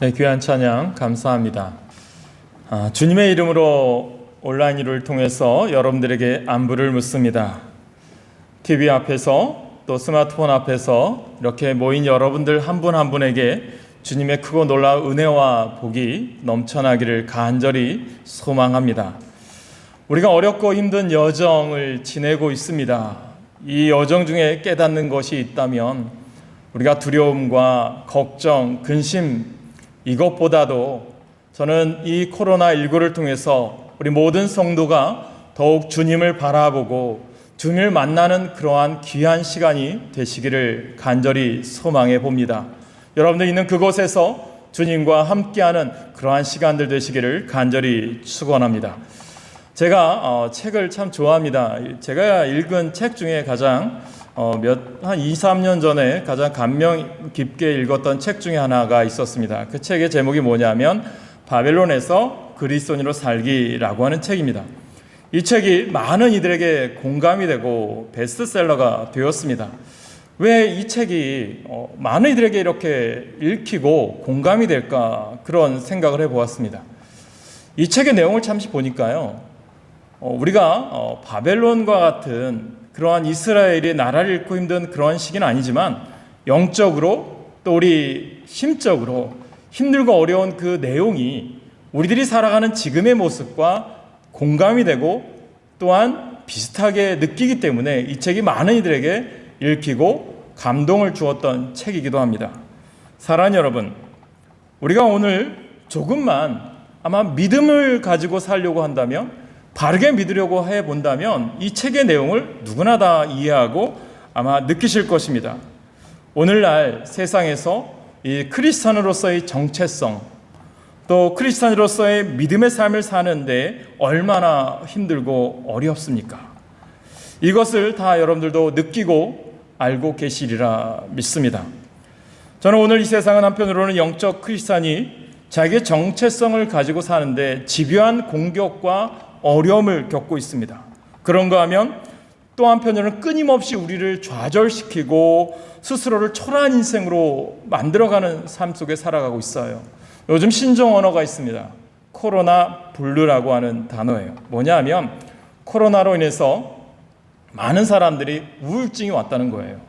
네, 귀한 찬양 감사합니다. 주님의 이름으로 온라인을 통해서 여러분들에게 안부를 묻습니다. TV 앞에서 또 스마트폰 앞에서 이렇게 모인 여러분들 한 분 한 분에게 주님의 크고 놀라운 은혜와 복이 넘쳐나기를 간절히 소망합니다. 우리가 어렵고 힘든 여정을 지내고 있습니다. 이 여정 중에 깨닫는 것이 있다면 우리가 두려움과 걱정, 근심 이것보다도 저는 이 코로나19를 통해서 우리 모든 성도가 더욱 주님을 바라보고 주님을 만나는 그러한 귀한 시간이 되시기를 간절히 소망해 봅니다. 여러분들 있는 그곳에서 주님과 함께하는 그러한 시간들 되시기를 간절히 축원합니다. 제가 책을 참 좋아합니다. 제가 읽은 책 중에 가장 한 2, 3년 전에 가장 감명 깊게 읽었던 책 중에 하나가 있었습니다. 그 책의 제목이 뭐냐면 바벨론에서 그리스도인으로 살기라고 하는 책입니다. 이 책이 많은 이들에게 공감이 되고 베스트셀러가 되었습니다. 왜 이 책이 많은 이들에게 이렇게 읽히고 공감이 될까 그런 생각을 해보았습니다. 이 책의 내용을 잠시 보니까요, 우리가 바벨론과 같은 그러한 이스라엘이 나라를 잃고 힘든 그러한 시기는 아니지만 영적으로 또 우리 심적으로 힘들고 어려운 그 내용이 우리들이 살아가는 지금의 모습과 공감이 되고 또한 비슷하게 느끼기 때문에 이 책이 많은 이들에게 읽히고 감동을 주었던 책이기도 합니다. 사랑하는 여러분, 우리가 오늘 조금만 아마 믿음을 가지고 살려고 한다면, 바르게 믿으려고 해본다면 이 책의 내용을 누구나 다 이해하고 아마 느끼실 것입니다. 오늘날 세상에서 이 크리스찬으로서의 정체성, 또 크리스찬으로서의 믿음의 삶을 사는데 얼마나 힘들고 어렵습니까? 이것을 다 여러분들도 느끼고 알고 계시리라 믿습니다. 저는 오늘 이 세상은 한편으로는 영적 크리스찬이 자기의 정체성을 가지고 사는데 집요한 공격과 어려움을 겪고 있습니다. 그런가 하면 또 한편으로는 끊임없이 우리를 좌절시키고 스스로를 초라한 인생으로 만들어가는 삶 속에 살아가고 있어요. 요즘 신종 언어가 있습니다. 코로나 블루라고 하는 단어예요. 뭐냐 하면 코로나로 인해서 많은 사람들이 우울증이 왔다는 거예요.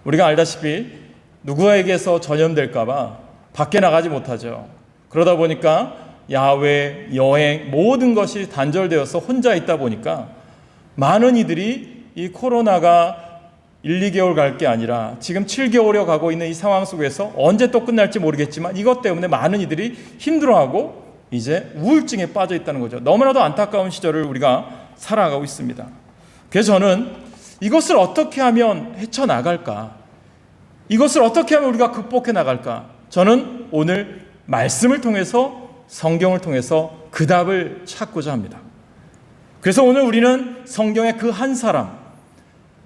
우리가 알다시피 누구에게서 전염될까 봐 밖에 나가지 못하죠. 그러다 보니까 야외, 여행 모든 것이 단절되어서 혼자 있다 보니까 많은 이들이 이 코로나가 1, 2개월 갈 게 아니라 지금 7개월여 가고 있는 이 상황 속에서 언제 또 끝날지 모르겠지만 이것 때문에 많은 이들이 힘들어하고 이제 우울증에 빠져 있다는 거죠. 너무나도 안타까운 시절을 우리가 살아가고 있습니다. 그래서 저는 이것을 어떻게 하면 헤쳐나갈까? 이것을 어떻게 하면 우리가 극복해 나갈까? 저는 오늘 말씀을 통해서 성경을 통해서 그 답을 찾고자 합니다. 그래서 오늘 우리는 성경의 그 한 사람,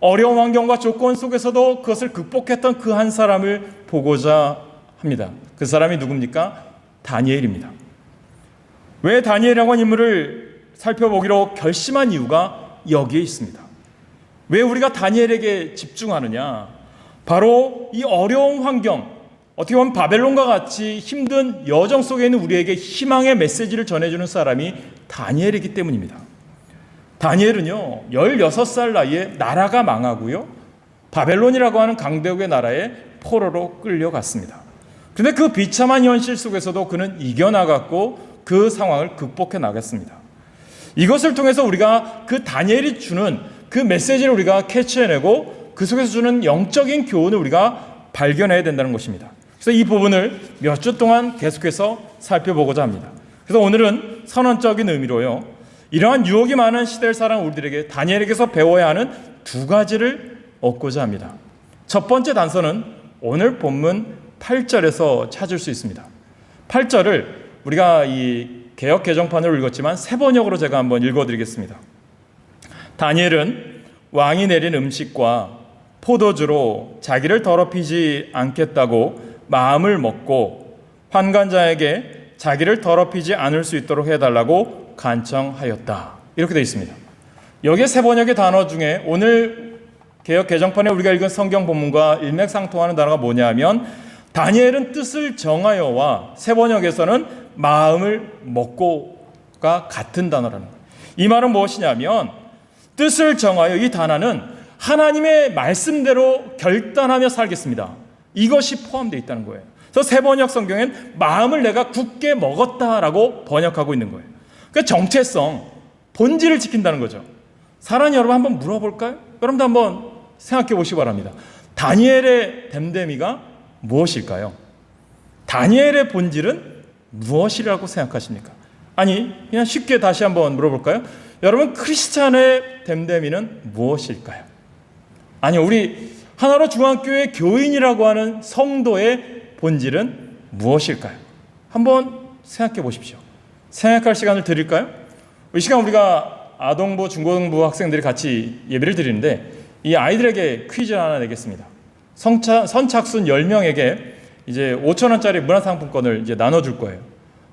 어려운 환경과 조건 속에서도 그것을 극복했던 그 한 사람을 보고자 합니다. 그 사람이 누굽니까? 다니엘입니다. 왜 다니엘이라고 하는 인물을 살펴보기로 결심한 이유가 여기에 있습니다. 왜 우리가 다니엘에게 집중하느냐? 바로 이 어려운 환경, 어떻게 보면 바벨론과 같이 힘든 여정 속에 있는 우리에게 희망의 메시지를 전해주는 사람이 다니엘이기 때문입니다. 다니엘은요, 16살 나이에 나라가 망하고요, 바벨론이라고 하는 강대국의 나라에 포로로 끌려갔습니다. 그런데 그 비참한 현실 속에서도 그는 이겨나갔고 그 상황을 극복해 나갔습니다. 이것을 통해서 우리가 그 다니엘이 주는 그 메시지를 우리가 캐치해내고 그 속에서 주는 영적인 교훈을 우리가 발견해야 된다는 것입니다. 그래서 이 부분을 몇 주 동안 계속해서 살펴보고자 합니다. 그래서 오늘은 선언적인 의미로요, 이러한 유혹이 많은 시대를 살아가는 우리들에게 다니엘에게서 배워야 하는 두 가지를 얻고자 합니다. 첫 번째 단서는 오늘 본문 8절에서 찾을 수 있습니다. 8절을 우리가 이 개역 개정판으로 읽었지만 세 번역으로 제가 한번 읽어드리겠습니다. 다니엘은 왕이 내린 음식과 포도주로 자기를 더럽히지 않겠다고 마음을 먹고 환관자에게 자기를 더럽히지 않을 수 있도록 해달라고 간청하였다. 이렇게 되어 있습니다. 여기에 세 번역의 단어 중에 오늘 개역 개정판에 우리가 읽은 성경 본문과 일맥상통하는 단어가 뭐냐 하면 다니엘은 뜻을 정하여와 새 번역에서는 마음을 먹고가 같은 단어라는 거예요. 이 말은 무엇이냐면 뜻을 정하여, 이 단어는 하나님의 말씀대로 결단하며 살겠습니다, 이것이 포함되어 있다는 거예요. 그래서 새 번역 성경엔 마음을 내가 굳게 먹었다라고 번역하고 있는 거예요. 그러니까 정체성, 본질을 지킨다는 거죠. 사랑하는 여러분, 한번 물어볼까요? 여러분도 한번 생각해 보시기 바랍니다. 다니엘의 됨됨이가 무엇일까요? 다니엘의 본질은 무엇이라고 생각하십니까? 아니, 그냥 쉽게 다시 한번 물어볼까요? 여러분, 크리스찬의 됨됨이는 무엇일까요? 아니, 우리 하나로 중앙교회 교인이라고 하는 성도의 본질은 무엇일까요? 한번 생각해 보십시오. 생각할 시간을 드릴까요? 이 시간 우리가 아동부, 중고등부 학생들이 같이 예배를 드리는데 이 아이들에게 퀴즈를 하나 내겠습니다. 선착순 10명에게 이제 5,000원짜리 문화상품권을 이제 나눠줄 거예요.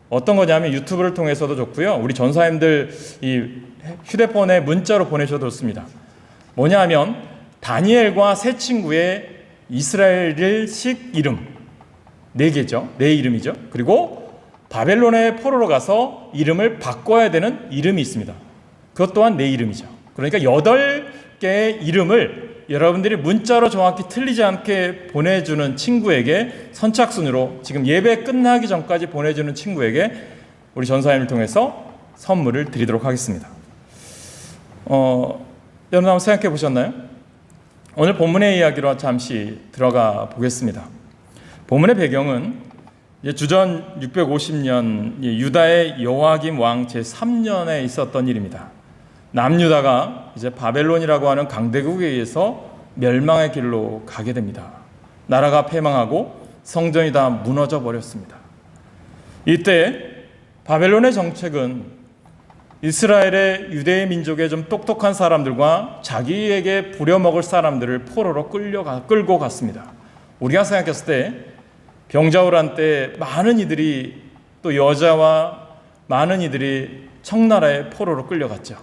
어떤 거냐면 유튜브를 통해서도 좋고요, 우리 전사님들 이 휴대폰에 문자로 보내셔도 좋습니다. 뭐냐 하면 다니엘과 세 친구의 이스라엘식 이름 4개죠. 네 이름이죠. 그리고 바벨론의 포로로 가서 이름을 바꿔야 되는 이름이 있습니다. 그것 또한 네 이름이죠. 그러니까 8개의 이름을 여러분들이 문자로 정확히 틀리지 않게 보내주는 친구에게 선착순으로 지금 예배 끝나기 전까지 보내주는 친구에게 우리 전사님을 통해서 선물을 드리도록 하겠습니다. 여러분 한번 생각해 보셨나요? 오늘 본문의 이야기로 잠시 들어가 보겠습니다. 본문의 배경은 주전 650년 유다의 여호야김 왕 제3년에 있었던 일입니다. 남유다가 이제 바벨론이라고 하는 강대국에 의해서 멸망의 길로 가게 됩니다. 나라가 패망하고 성전이 다 무너져 버렸습니다. 이때 바벨론의 정책은 이스라엘의 유대의 민족의 좀 똑똑한 사람들과 자기에게 부려먹을 사람들을 포로로 끌고 갔습니다. 우리가 생각했을 때 병자호란 때 많은 이들이, 또 여자와 많은 이들이 청나라의 포로로 끌려갔죠.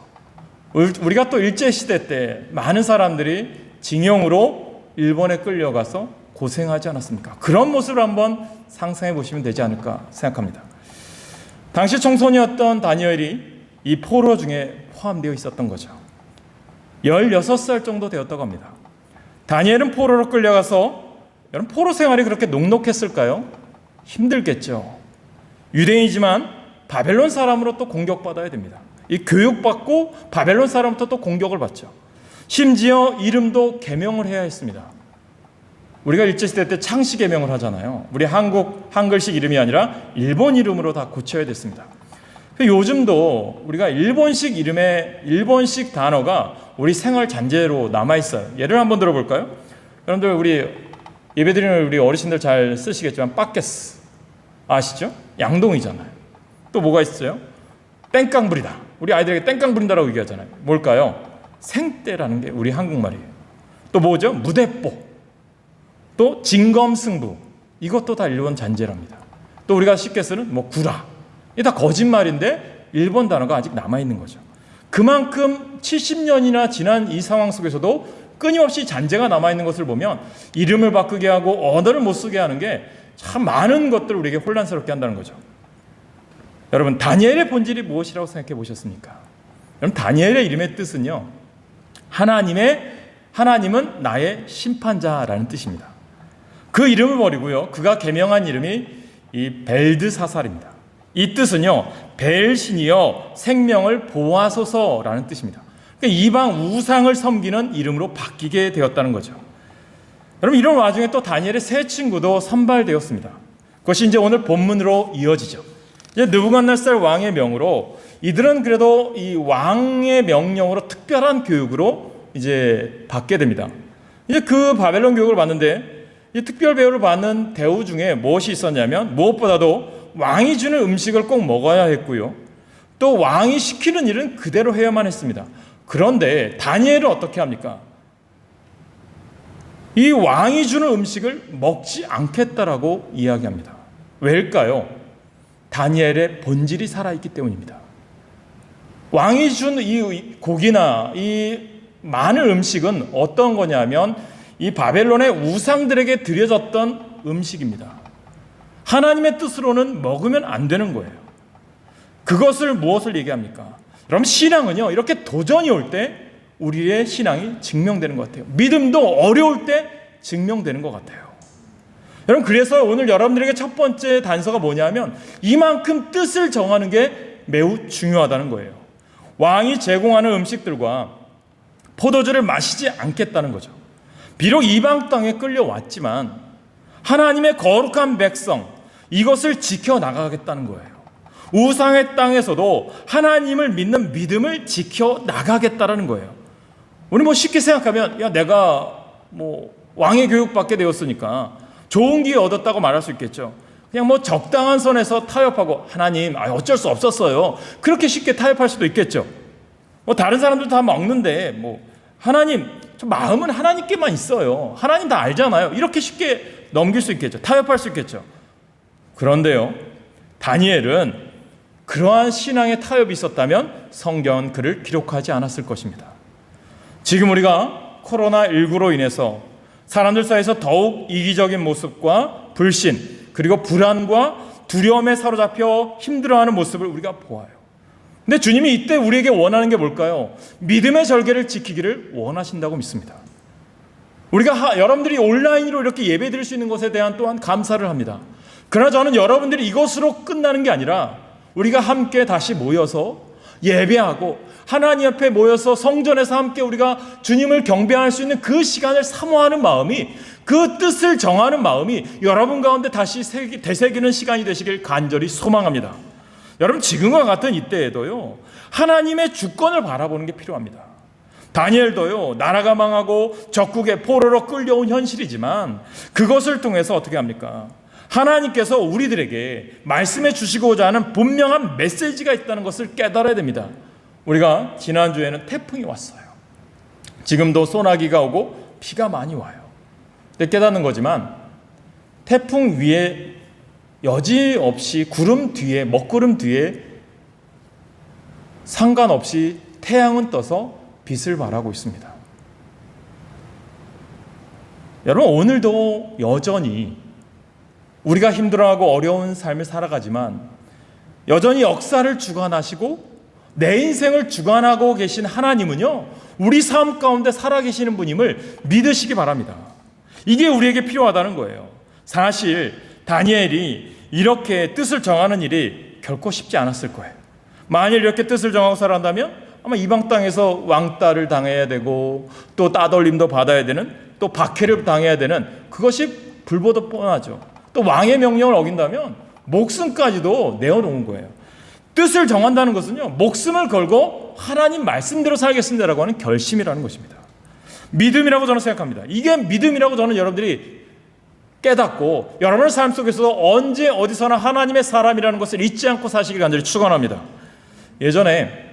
우리가 또 일제시대 때 많은 사람들이 징용으로 일본에 끌려가서 고생하지 않았습니까? 그런 모습을 한번 상상해 보시면 되지 않을까 생각합니다. 당시 청소년이었던 다니엘이 이 포로 중에 포함되어 있었던 거죠. 16살 정도 되었다고 합니다. 다니엘은 포로로 끌려가서, 여러분, 포로 생활이 그렇게 녹록했을까요? 힘들겠죠. 유대인이지만 바벨론 사람으로 또 공격받아야 됩니다. 이 교육받고 바벨론 사람부터 또 공격을 받죠. 심지어 이름도 개명을 해야 했습니다. 우리가 일제시대 때 창씨 개명을 하잖아요. 우리 한글식 이름이 아니라 일본 이름으로 다 고쳐야 됐습니다. 요즘도 우리가 일본식 이름에 일본식 단어가 우리 생활 잔재로 남아있어요. 예를 한번 들어볼까요? 여러분들 우리 예배드리는 우리 어르신들 잘 쓰시겠지만 빠케스 아시죠? 양동이잖아요. 또 뭐가 있어요? 땡깡 부리다. 우리 아이들에게 땡깡 부린다라고 얘기하잖아요. 뭘까요? 생떼라는 게 우리 한국말이에요. 또 뭐죠? 무대뽀. 또 진검승부. 이것도 다 일본 잔재랍니다. 또 우리가 쉽게 쓰는 뭐 구라. 이게 다 거짓말인데 일본 단어가 아직 남아있는 거죠. 그만큼 70년이나 지난 이 상황 속에서도 끊임없이 잔재가 남아있는 것을 보면 이름을 바꾸게 하고 언어를 못 쓰게 하는 게 참 많은 것들을 우리에게 혼란스럽게 한다는 거죠. 여러분, 다니엘의 본질이 무엇이라고 생각해 보셨습니까? 여러분, 다니엘의 이름의 뜻은요, 하나님은 나의 심판자라는 뜻입니다. 그 이름을 버리고요, 그가 개명한 이름이 이 벨드사살입니다. 이 뜻은요, 벨신이여 생명을 보호하소서라는 뜻입니다. 그러니까 이방 우상을 섬기는 이름으로 바뀌게 되었다는 거죠. 여러분, 이런 와중에 또 다니엘의 세 친구도 선발되었습니다. 그것이 이제 오늘 본문으로 이어지죠. 이제 느부갓네살 왕의 명으로 이들은 그래도 이 왕의 명령으로 특별한 교육으로 이제 받게 됩니다. 이제 그 바벨론 교육을 받는데 이 특별 배우를 받는 대우 중에 무엇이 있었냐면 무엇보다도 왕이 주는 음식을 꼭 먹어야 했고요. 또 왕이 시키는 일은 그대로 해야만 했습니다. 그런데 다니엘은 어떻게 합니까? 이 왕이 주는 음식을 먹지 않겠다라고 이야기합니다. 왜일까요? 다니엘의 본질이 살아있기 때문입니다. 왕이 준 이 고기나 이 많은 음식은 어떤 거냐면 이 바벨론의 우상들에게 드려졌던 음식입니다. 하나님의 뜻으로는 먹으면 안 되는 거예요. 그것을 무엇을 얘기합니까? 여러분, 신앙은요, 이렇게 도전이 올 때 우리의 신앙이 증명되는 것 같아요. 믿음도 어려울 때 증명되는 것 같아요. 여러분, 그래서 오늘 여러분들에게 첫 번째 단서가 뭐냐면 이만큼 뜻을 정하는 게 매우 중요하다는 거예요. 왕이 제공하는 음식들과 포도주를 마시지 않겠다는 거죠. 비록 이방 땅에 끌려왔지만 하나님의 거룩한 백성, 이것을 지켜나가겠다는 거예요. 우상의 땅에서도 하나님을 믿는 믿음을 지켜나가겠다는 거예요. 우리 쉽게 생각하면, 야, 내가 왕의 교육받게 되었으니까 좋은 기회 얻었다고 말할 수 있겠죠. 그냥 적당한 선에서 타협하고, 하나님, 어쩔 수 없었어요. 그렇게 쉽게 타협할 수도 있겠죠. 다른 사람들 다 먹는데, 하나님, 저 마음은 하나님께만 있어요. 하나님 다 알잖아요. 이렇게 쉽게 넘길 수 있겠죠. 타협할 수 있겠죠. 그런데요, 다니엘은 그러한 신앙의 타협이 있었다면 성경은 그를 기록하지 않았을 것입니다. 지금 우리가 코로나19로 인해서 사람들 사이에서 더욱 이기적인 모습과 불신, 그리고 불안과 두려움에 사로잡혀 힘들어하는 모습을 우리가 보아요. 근데 주님이 이때 우리에게 원하는 게 뭘까요? 믿음의 절개를 지키기를 원하신다고 믿습니다. 우리가 여러분들이 온라인으로 이렇게 예배 드릴 수 있는 것에 대한 또한 감사를 합니다. 그러나 저는 여러분들이 이것으로 끝나는 게 아니라 우리가 함께 다시 모여서 예배하고 하나님 앞에 모여서 성전에서 함께 우리가 주님을 경배할 수 있는 그 시간을 사모하는 마음이, 그 뜻을 정하는 마음이 여러분 가운데 다시 되새기는 시간이 되시길 간절히 소망합니다. 여러분, 지금과 같은 이때에도요, 하나님의 주권을 바라보는 게 필요합니다. 다니엘도요, 나라가 망하고 적국에 포로로 끌려온 현실이지만 그것을 통해서 어떻게 합니까? 하나님께서 우리들에게 말씀해 주시고자 하는 분명한 메시지가 있다는 것을 깨달아야 됩니다. 우리가 지난주에는 태풍이 왔어요. 지금도 소나기가 오고 비가 많이 와요. 근데 깨닫는 거지만 태풍 위에 여지없이 구름 뒤에, 먹구름 뒤에 상관없이 태양은 떠서 빛을 발하고 있습니다. 여러분, 오늘도 여전히 우리가 힘들어하고 어려운 삶을 살아가지만 여전히 역사를 주관하시고 내 인생을 주관하고 계신 하나님은요, 우리 삶 가운데 살아계시는 분임을 믿으시기 바랍니다. 이게 우리에게 필요하다는 거예요. 사실 다니엘이 이렇게 뜻을 정하는 일이 결코 쉽지 않았을 거예요. 만일 이렇게 뜻을 정하고 살아간다면 아마 이방 땅에서 왕따를 당해야 되고 또 따돌림도 받아야 되는, 또 박해를 당해야 되는, 그것이 불보듯 뻔하죠. 또 왕의 명령을 어긴다면 목숨까지도 내어놓은 거예요. 뜻을 정한다는 것은요, 목숨을 걸고 하나님 말씀대로 살겠습니다라고 하는 결심이라는 것입니다. 믿음이라고 저는 생각합니다. 이게 믿음이라고 저는 여러분들이 깨닫고 여러분의 삶 속에서도 언제 어디서나 하나님의 사람이라는 것을 잊지 않고 사시길 간절히 축원합니다. 예전에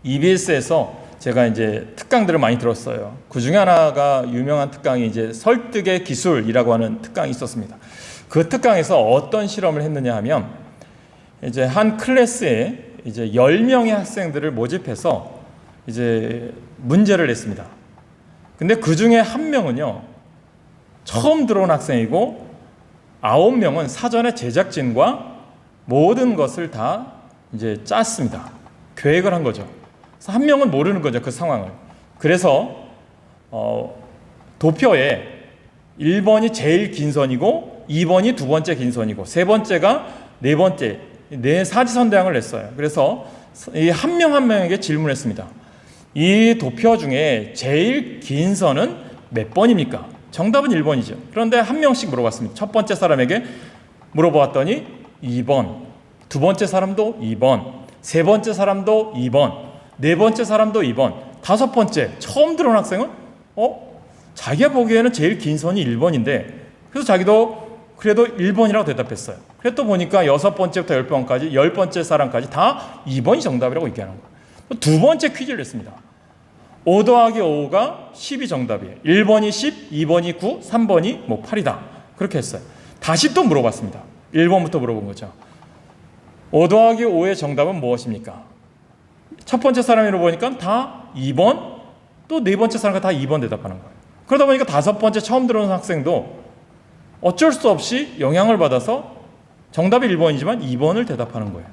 EBS에서 제가 이제 특강들을 많이 들었어요. 그 중에 하나가 유명한 특강이 이제 설득의 기술이라고 하는 특강이 있었습니다. 그 특강에서 어떤 실험을 했느냐 하면 이제 한 클래스에 이제 10명의 학생들을 모집해서 이제 문제를 냈습니다. 근데 그 중에 한 명은요, 처음 들어온 학생이고 9명은 사전에 제작진과 모든 것을 다 이제 짰습니다. 계획을 한 거죠. 그래서 한 명은 모르는 거죠, 그 상황을. 그래서 도표에 1번이 제일 긴 선이고 2번이 두 번째 긴 선이고 세 번째가 네 번째, 네 사지선대항을 냈어요. 그래서 이 한 명 한 명에게 질문했습니다. 이 도표 중에 제일 긴 선은 몇 번입니까? 정답은 1번이죠. 그런데 한 명씩 물어봤습니다. 첫 번째 사람에게 물어보았더니 2번, 두 번째 사람도 2번, 세 번째 사람도 2번, 네 번째 사람도 2번, 다섯 번째 처음 들어온 학생은 자기가 보기에는 제일 긴 선이 1번인데 그래서 자기도 그래도 1번이라고 대답했어요. 그래서 또 보니까 여섯 번째부터 10번까지 10번째 사람까지 다 2번이 정답이라고 얘기하는 거예요. 두 번째 퀴즈를 냈습니다. 5 더하기 5가 10이 정답이에요. 1번이 10, 2번이 9, 3번이 8이다. 그렇게 했어요. 다시 또 물어봤습니다. 1번부터 물어본 거죠. 5 더하기 5의 정답은 무엇입니까? 첫 번째 사람이 물어보니까 다 2번, 또 네 번째 사람과 다 2번 대답하는 거예요. 그러다 보니까 다섯 번째 처음 들어오는 학생도 어쩔 수 없이 영향을 받아서 정답이 1번이지만 2번을 대답하는 거예요.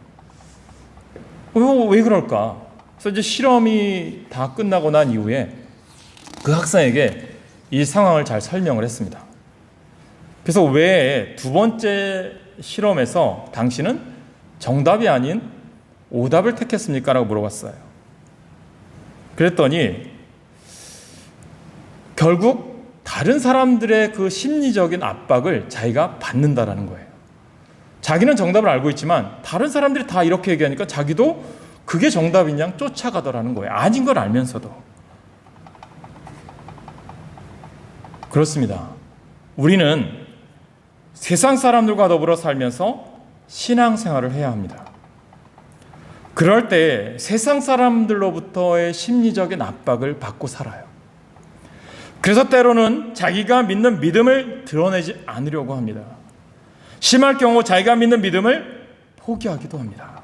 왜 그럴까? 그래서 이제 실험이 다 끝나고 난 이후에 그 학생에게 이 상황을 잘 설명을 했습니다. 그래서 왜 두 번째 실험에서 당신은 정답이 아닌 오답을 택했습니까? 라고 물어봤어요. 그랬더니 결국 다른 사람들의 그 심리적인 압박을 자기가 받는다라는 거예요. 자기는 정답을 알고 있지만 다른 사람들이 다 이렇게 얘기하니까 자기도 그게 정답인 양 쫓아가더라는 거예요. 아닌 걸 알면서도. 그렇습니다. 우리는 세상 사람들과 더불어 살면서 신앙생활을 해야 합니다. 그럴 때 세상 사람들로부터의 심리적인 압박을 받고 살아요. 그래서 때로는 자기가 믿는 믿음을 드러내지 않으려고 합니다. 심할 경우 자기가 믿는 믿음을 포기하기도 합니다.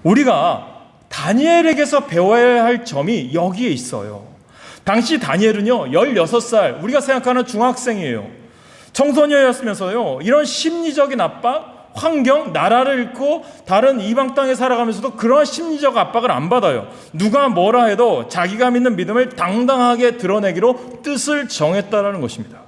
우리가 다니엘에게서 배워야 할 점이 여기에 있어요. 당시 다니엘은요 16살, 우리가 생각하는 중학생이에요. 청소년이었으면서요 이런 심리적인 압박, 환경, 나라를 잃고 다른 이방 땅에 살아가면서도 그런 심리적 압박을 안 받아요. 누가 뭐라 해도 자기가 믿는 믿음을 당당하게 드러내기로 뜻을 정했다는 것입니다.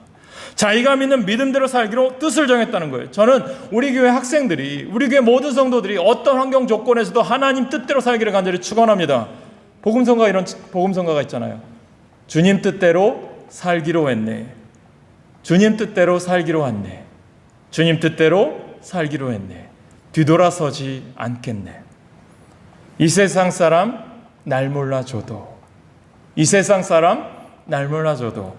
자기가 믿는 믿음대로 살기로 뜻을 정했다는 거예요. 저는 우리 교회 학생들이, 우리 교회 모든 성도들이 어떤 환경 조건에서도 하나님 뜻대로 살기를 간절히 축원합니다. 복음성가, 이런 복음성가가 있잖아요. 주님 뜻대로 살기로 했네. 주님 뜻대로 살기로 했네. 주님 뜻대로 살기로 했네. 뒤돌아서지 않겠네. 이 세상 사람 날 몰라줘도, 이 세상 사람 날 몰라줘도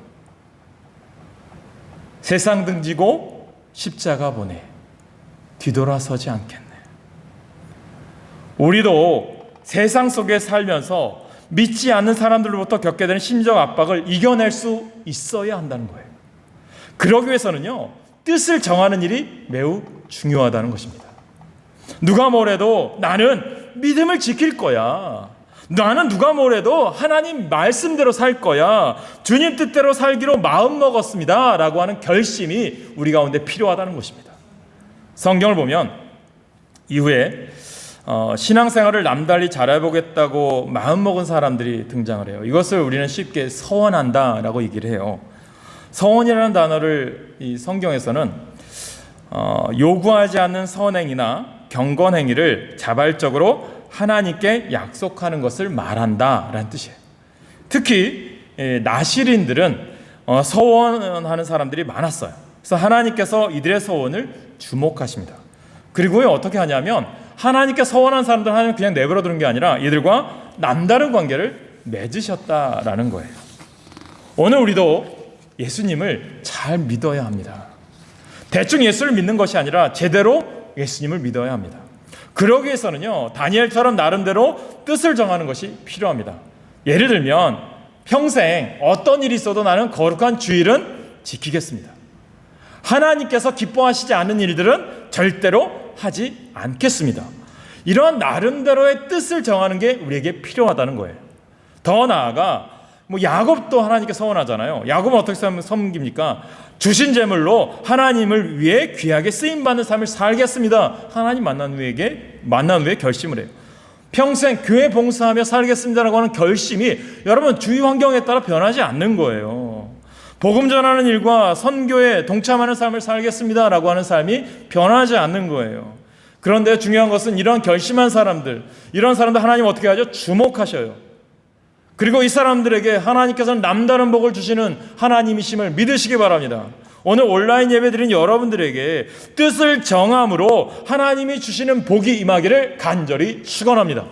세상 등지고 십자가 보내 뒤돌아서지 않겠네. 우리도 세상 속에 살면서 믿지 않는 사람들로부터 겪게 되는 심리적 압박을 이겨낼 수 있어야 한다는 거예요. 그러기 위해서는요 뜻을 정하는 일이 매우 중요하다는 것입니다. 누가 뭐래도 나는 믿음을 지킬 거야. 나는 누가 뭐래도 하나님 말씀대로 살 거야. 주님 뜻대로 살기로 마음먹었습니다 라고 하는 결심이 우리 가운데 필요하다는 것입니다. 성경을 보면 이후에 신앙생활을 남달리 잘해보겠다고 마음먹은 사람들이 등장을 해요. 이것을 우리는 쉽게 서원한다 라고 얘기를 해요. 서원이라는 단어를 이 성경에서는 요구하지 않는 선행이나 경건행위를 자발적으로 하나님께 약속하는 것을 말한다라는 뜻이에요. 특히 나시린들은 서원하는 사람들이 많았어요. 그래서 하나님께서 이들의 서원을 주목하십니다. 그리고 어떻게 하냐면 하나님께 서원한 사람들 하나님 그냥 내버려 두는 게 아니라 이들과 남다른 관계를 맺으셨다라는 거예요. 오늘 우리도 예수님을 잘 믿어야 합니다. 대충 예수를 믿는 것이 아니라 제대로 예수님을 믿어야 합니다. 그러기 위해서는요 다니엘처럼 나름대로 뜻을 정하는 것이 필요합니다. 예를 들면 평생 어떤 일이 있어도 나는 거룩한 주일은 지키겠습니다. 하나님께서 기뻐하시지 않는 일들은 절대로 하지 않겠습니다. 이런 나름대로의 뜻을 정하는 게 우리에게 필요하다는 거예요. 더 나아가 야곱도 하나님께 서원하잖아요. 야곱은 어떻게 섬깁니까? 주신 재물로 하나님을 위해 귀하게 쓰임받는 삶을 살겠습니다. 하나님 만난 후에 결심을 해요. 평생 교회 봉사하며 살겠습니다라고 하는 결심이 여러분 주위 환경에 따라 변하지 않는 거예요. 복음 전하는 일과 선교에 동참하는 삶을 살겠습니다라고 하는 삶이 변하지 않는 거예요. 그런데 중요한 것은 이런 결심한 사람들, 이런 사람들 하나님 어떻게 하죠? 주목하셔요. 그리고 이 사람들에게 하나님께서는 남다른 복을 주시는 하나님이심을 믿으시기 바랍니다. 오늘 온라인 예배 드린 여러분들에게 뜻을 정함으로 하나님이 주시는 복이 임하기를 간절히 축원합니다.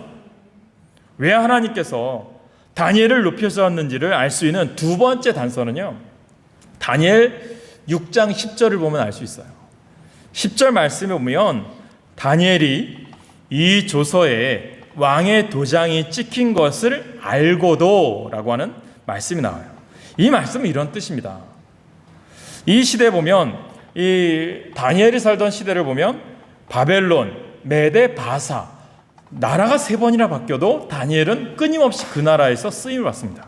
왜 하나님께서 다니엘을 높여주셨는지를 알 수 있는 두 번째 단서는요, 다니엘 6장 10절을 보면 알 수 있어요. 10절 말씀에 보면 다니엘이 이 조서에 왕의 도장이 찍힌 것을 알고도 라고 하는 말씀이 나와요. 이 말씀은 이런 뜻입니다. 이 시대에 보면 이 다니엘이 살던 시대를 보면 바벨론, 메데, 바사 나라가 세 번이나 바뀌어도 다니엘은 끊임없이 그 나라에서 쓰임을 받습니다.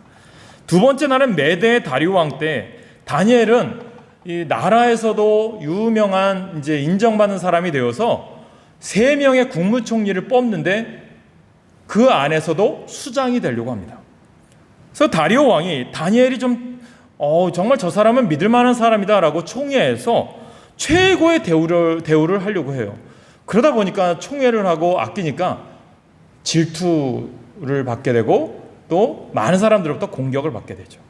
두 번째 나라는 메데의 다리오 왕 때 다니엘은 이 나라에서도 유명한 이제 인정받는 사람이 되어서 3명의 국무총리를 뽑는데 그 안에서도 수장이 되려고 합니다. 그래서 다리오 왕이 다니엘이 좀 정말 저 사람은 믿을 만한 사람이다라고 총회에서 최고의 대우를 하려고 해요. 그러다 보니까 총회를 하고 아끼니까 질투를 받게 되고 또 많은 사람들로부터 공격을 받게 되죠.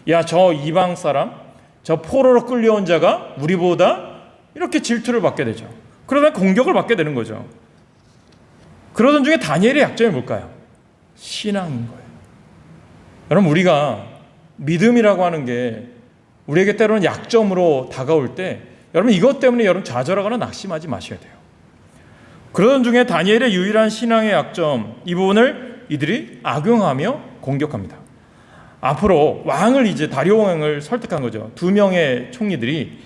야, 저 이방 사람, 저 포로로 끌려온 자가 우리보다 이렇게 질투를 받게 되죠. 그러다 공격을 받게 되는 거죠. 그러던 중에 다니엘의 약점이 뭘까요? 신앙인 거예요. 여러분, 우리가 믿음이라고 하는 게 우리에게 때로는 약점으로 다가올 때 여러분 이것 때문에 여러분 좌절하거나 낙심하지 마셔야 돼요. 그러던 중에 다니엘의 유일한 신앙의 약점, 이 부분을 이들이 악용하며 공격합니다. 앞으로 왕을 이제 다리오 왕을 설득한 거죠. 2명의 총리들이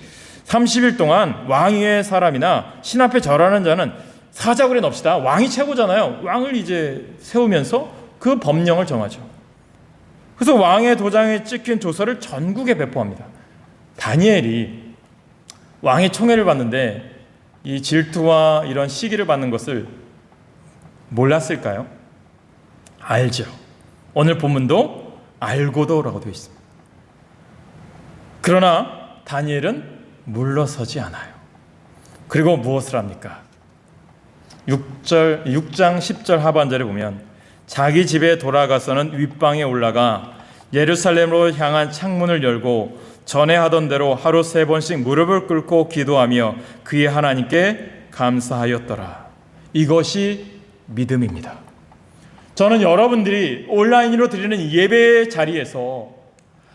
30일 동안 왕위의 사람이나 신 앞에 절하는 자는 사자굴에 넣읍시다. 왕이 최고잖아요. 왕을 이제 세우면서 그 법령을 정하죠. 그래서 왕의 도장에 찍힌 조서를 전국에 배포합니다. 다니엘이 왕의 총애를 받는데 이 질투와 이런 시기를 받는 것을 몰랐을까요? 알죠. 오늘 본문도 알고도라고 되어 있습니다. 그러나 다니엘은 물러서지 않아요. 그리고 무엇을 합니까? 6장 10절 하반절에 보면 자기 집에 돌아가서는 윗방에 올라가 예루살렘으로 향한 창문을 열고 전에 하던 대로 하루 3번씩 무릎을 꿇고 기도하며 그의 하나님께 감사하였더라. 이것이 믿음입니다. 저는 여러분들이 온라인으로 드리는 예배 자리에서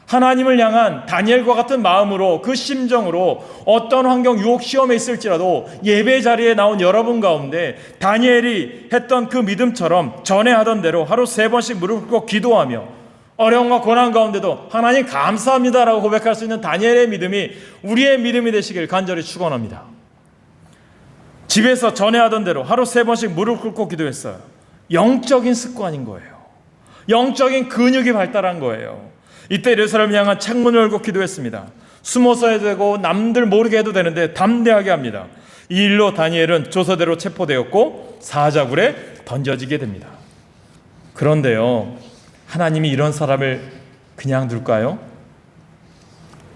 하나님을 향한 다니엘과 같은 마음으로 그 심정으로 어떤 환경 유혹 시험에 있을지라도 예배 자리에 나온 여러분 가운데 다니엘이 했던 그 믿음처럼 전에 하던 대로 하루 3번씩 무릎 꿇고 기도하며 어려움과 고난 가운데도 하나님 감사합니다라고 고백할 수 있는 다니엘의 믿음이 우리의 믿음이 되시길 간절히 축원합니다. 집에서 전에 하던 대로 하루 3번씩 무릎 꿇고 기도했어요. 영적인 습관인 거예요. 영적인 근육이 발달한 거예요. 이때 예루살렘을 향한 창문을 열고 기도했습니다. 숨어서 해도 되고 남들 모르게 해도 되는데 담대하게 합니다. 이 일로 다니엘은 조서대로 체포되었고 사자굴에 던져지게 됩니다. 그런데요, 하나님이 이런 사람을 그냥 둘까요?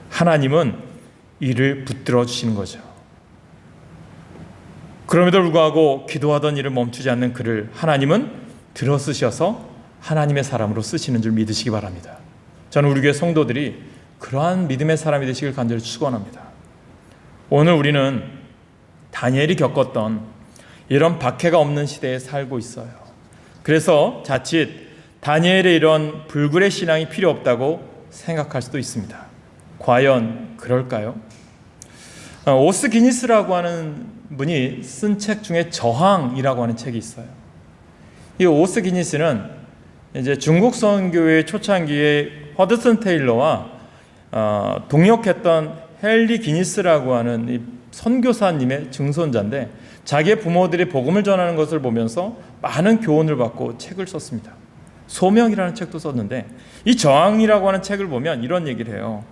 하나님은 이를 붙들어 주시는 거죠. 그럼에도 불구하고 기도하던 일을 멈추지 않는 그를 하나님은 들어쓰셔서 하나님의 사람으로 쓰시는 줄 믿으시기 바랍니다. 저는 우리 교회 성도들이 그러한 믿음의 사람이 되시길 간절히 축원합니다. 오늘 우리는 다니엘이 겪었던 이런 박해가 없는 시대에 살고 있어요. 그래서 자칫 다니엘의 이런 불굴의 신앙이 필요 없다고 생각할 수도 있습니다. 과연 그럴까요? 오스 기니스라고 하는 분이 쓴 책 중에 저항이라고 하는 책이 있어요. 이 오스 기니스는 이제 중국 선교의 초창기에 허드슨 테일러와 동역했던 헨리 기니스라고 하는 이 선교사님의 증손자인데 자기의 부모들이 복음을 전하는 것을 보면서 많은 교훈을 받고 책을 썼습니다. 소명이라는 책도 썼는데 이 저항이라고 하는 책을 보면 이런 얘기를 해요.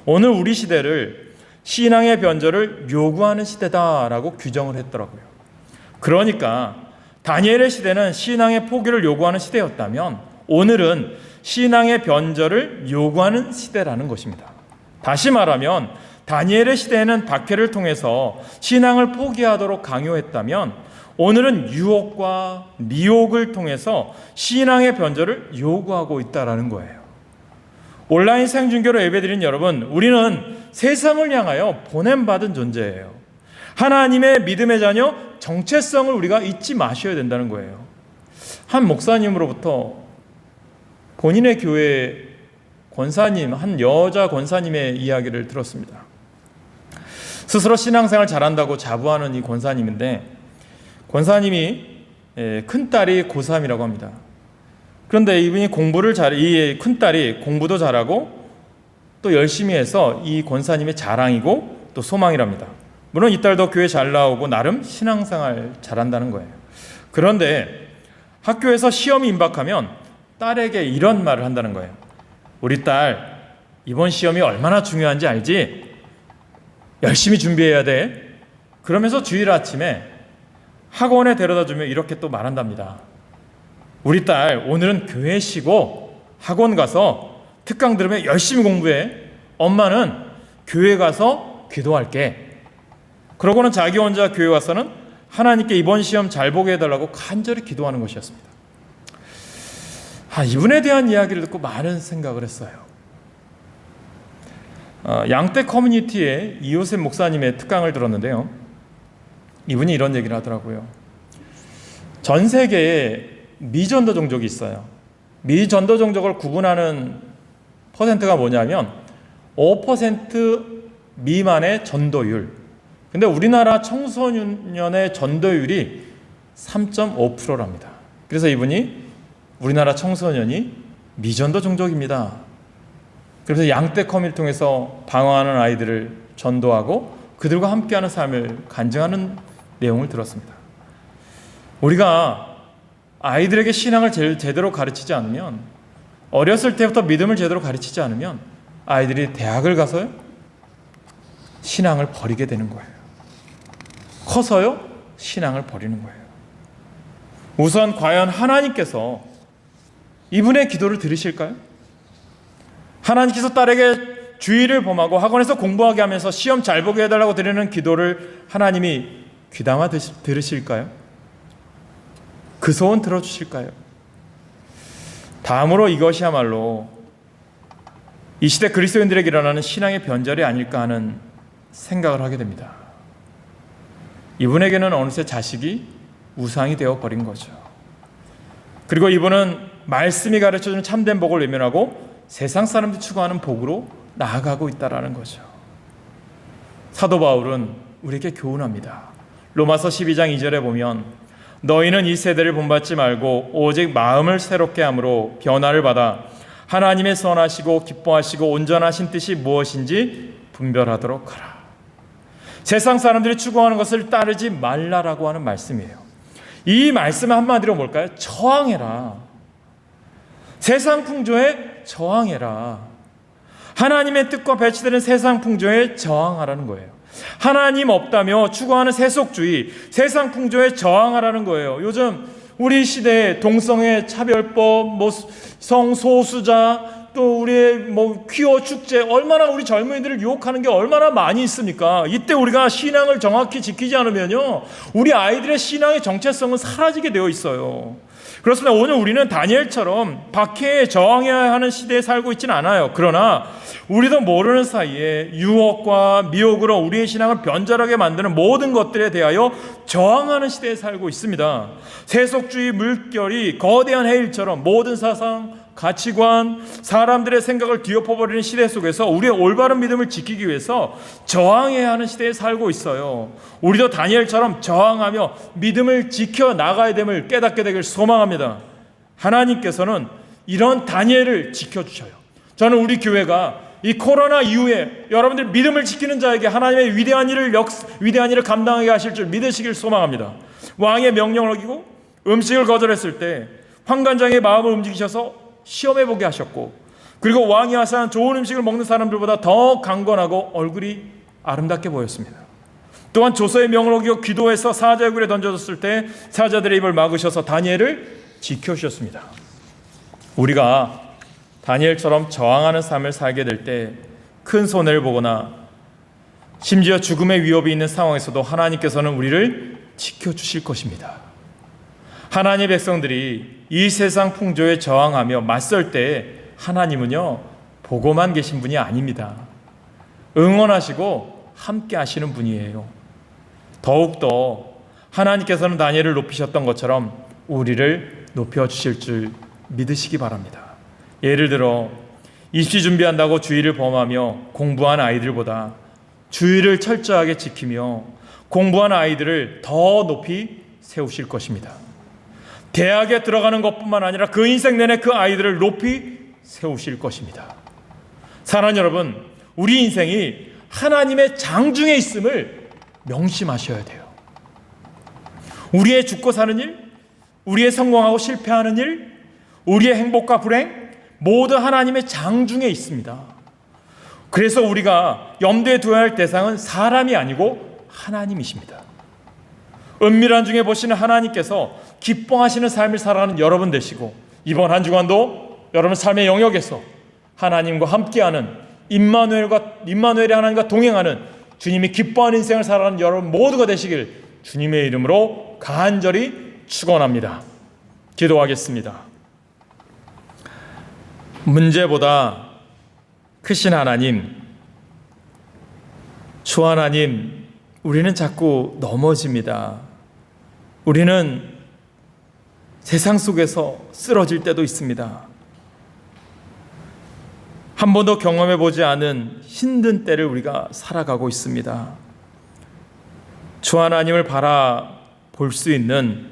오늘 우리 시대를 신앙의 변절을 요구하는 시대다라고 규정을 했더라고요. 그러니까 다니엘의 시대는 신앙의 포기를 요구하는 시대였다면 오늘은 신앙의 변절을 요구하는 시대라는 것입니다. 다시 말하면 다니엘의 시대에는 박해를 통해서 신앙을 포기하도록 강요했다면 오늘은 유혹과 미혹을 통해서 신앙의 변절을 요구하고 있다는 거예요. 온라인 생중계로 예배드린 여러분, 우리는 세상을 향하여 보냄받은 존재예요. 하나님의 믿음의 자녀 정체성을 우리가 잊지 마셔야 된다는 거예요. 한 목사님으로부터 본인의 교회 권사님, 한 여자 권사님의 이야기를 들었습니다. 스스로 신앙생활 잘한다고 자부하는 이 권사님인데 권사님이 큰딸이 고3이라고 합니다. 그런데 이분이 이 큰딸이 공부도 잘하고 또 열심히 해서 이 권사님의 자랑이고 또 소망이랍니다. 물론 이 딸도 교회 잘 나오고 나름 신앙생활 잘한다는 거예요. 그런데 학교에서 시험이 임박하면 딸에게 이런 말을 한다는 거예요. 우리 딸 이번 시험이 얼마나 중요한지 알지? 열심히 준비해야 돼. 그러면서 주일 아침에 학원에 데려다 주면 이렇게 또 말한답니다. 우리 딸 오늘은 교회 쉬고 학원 가서 특강 들으면 열심히 공부해. 엄마는 교회 가서 기도할게. 그러고는 자기 혼자 교회 와서는 하나님께 이번 시험 잘 보게 해달라고 간절히 기도하는 것이었습니다. 이분에 대한 이야기를 듣고 많은 생각을 했어요. 양떼 커뮤니티의 이요셉 목사님의 특강을 들었는데요. 이분이 이런 얘기를 하더라고요. 전 세계에 미전도 종족이 있어요. 미전도 종족을 구분하는 퍼센트가 뭐냐면 5% 미만의 전도율. 근데 우리나라 청소년의 전도율이 3.5%랍니다. 그래서 이분이 우리나라 청소년이 미전도 종족입니다. 그래서 양떼 커뮤니티를 통해서 방황하는 아이들을 전도하고 그들과 함께하는 삶을 간증하는 내용을 들었습니다. 우리가 아이들에게 신앙을 제대로 가르치지 않으면, 어렸을 때부터 믿음을 제대로 가르치지 않으면 아이들이 대학을 가서요 신앙을 버리게 되는 거예요. 커서요 신앙을 버리는 거예요. 우선 과연 하나님께서 이분의 기도를 들으실까요? 하나님께서 딸에게 주의를 범하고 학원에서 공부하게 하면서 시험 잘 보게 해달라고 드리는 기도를 하나님이 귀담아 들으실까요? 그 소원 들어주실까요? 다음으로 이것이야말로 이 시대 그리스도인들에게 일어나는 신앙의 변절이 아닐까 하는 생각을 하게 됩니다. 이분에게는 어느새 자식이 우상이 되어버린 거죠. 그리고 이분은 말씀이 가르쳐주는 참된 복을 외면하고 세상 사람들이 추구하는 복으로 나아가고 있다는 거죠. 사도 바울은 우리에게 교훈합니다. 로마서 12장 2절에 보면 너희는 이 세대를 본받지 말고 오직 마음을 새롭게 함으로 변화를 받아 하나님의 선하시고 기뻐하시고 온전하신 뜻이 무엇인지 분별하도록 하라. 세상 사람들이 추구하는 것을 따르지 말라라고 하는 말씀이에요. 이 말씀 한마디로 뭘까요? 저항해라. 세상 풍조에 저항해라. 하나님의 뜻과 배치되는 세상 풍조에 저항하라는 거예요. 하나님 없다며 추구하는 세속주의, 세상 풍조에 저항하라는 거예요. 요즘 우리 시대에 동성애 차별법, 성소수자, 또 우리의 퀴어 축제, 얼마나 우리 젊은이들을 유혹하는 게 얼마나 많이 있습니까? 이때 우리가 신앙을 정확히 지키지 않으면요, 우리 아이들의 신앙의 정체성은 사라지게 되어 있어요. 그렇습니다. 오늘 우리는 다니엘처럼 박해에 저항해야 하는 시대에 살고 있지는 않아요. 그러나 우리도 모르는 사이에 유혹과 미혹으로 우리의 신앙을 변절하게 만드는 모든 것들에 대하여 저항하는 시대에 살고 있습니다. 세속주의 물결이 거대한 해일처럼 모든 사상, 가치관, 사람들의 생각을 뒤엎어버리는 시대 속에서 우리의 올바른 믿음을 지키기 위해서 저항해야 하는 시대에 살고 있어요. 우리도 다니엘처럼 저항하며 믿음을 지켜나가야 됨을 깨닫게 되길 소망합니다. 하나님께서는 이런 다니엘을 지켜주셔요. 저는 우리 교회가 이 코로나 이후에 여러분들 믿음을 지키는 자에게 하나님의 위대한 일을 감당하게 하실 줄 믿으시길 소망합니다. 왕의 명령을 어기고 음식을 거절했을 때 환관장의 마음을 움직이셔서 시험해보게 하셨고, 그리고 왕이 하사한 좋은 음식을 먹는 사람들보다 더 강건하고 얼굴이 아름답게 보였습니다. 또한 조서의 명을 어기고 기도해서 사자의 굴에 던져졌을 때 사자들의 입을 막으셔서 다니엘을 지켜주셨습니다. 우리가 다니엘처럼 저항하는 삶을 살게 될 때 큰 손해를 보거나 심지어 죽음의 위협이 있는 상황에서도 하나님께서는 우리를 지켜주실 것입니다. 하나님의 백성들이 이 세상 풍조에 저항하며 맞설 때 하나님은요, 보고만 계신 분이 아닙니다. 응원하시고 함께 하시는 분이에요. 더욱더 하나님께서는 다니엘을 높이셨던 것처럼 우리를 높여주실 줄 믿으시기 바랍니다. 예를 들어 입시 준비한다고 주의를 범하며 공부한 아이들보다 주의를 철저하게 지키며 공부한 아이들을 더 높이 세우실 것입니다. 대학에 들어가는 것뿐만 아니라 그 인생 내내 그 아이들을 높이 세우실 것입니다. 사랑하는 여러분, 우리 인생이 하나님의 장중에 있음을 명심하셔야 돼요. 우리의 죽고 사는 일, 우리의 성공하고 실패하는 일, 우리의 행복과 불행 모두 하나님의 장중에 있습니다. 그래서 우리가 염두에 두어야 할 대상은 사람이 아니고 하나님이십니다. 은밀한 중에 보시는 하나님께서 기뻐하시는 삶을 살아가는 여러분 되시고, 이번 한 주간도 여러분 삶의 영역에서 하나님과 함께하는 임마누엘의 하나님과 동행하는 주님이 기뻐하는 인생을 살아가는 여러분 모두가 되시길 주님의 이름으로 간절히 축원합니다. 기도하겠습니다. 문제보다 크신 하나님, 주 하나님, 우리는 자꾸 넘어집니다. 우리는 세상 속에서 쓰러질 때도 있습니다. 한 번도 경험해 보지 않은 힘든 때를 우리가 살아가고 있습니다. 주 하나님을 바라볼 수 있는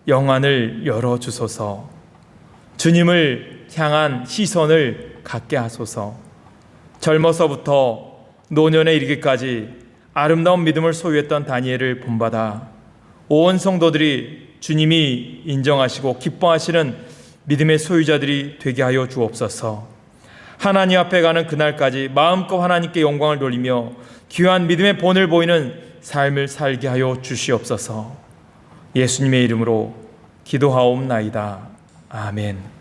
영안을 열어주소서. 주님을 향한 시선을 갖게 하소서. 젊어서부터 노년에 이르기까지 아름다운 믿음을 소유했던 다니엘을 본받아 온 성도들이 주님이 인정하시고 기뻐하시는 믿음의 소유자들이 되게 하여 주옵소서. 하나님 앞에 가는 그날까지 마음껏 하나님께 영광을 돌리며 귀한 믿음의 본을 보이는 삶을 살게 하여 주시옵소서. 예수님의 이름으로 기도하옵나이다. 아멘.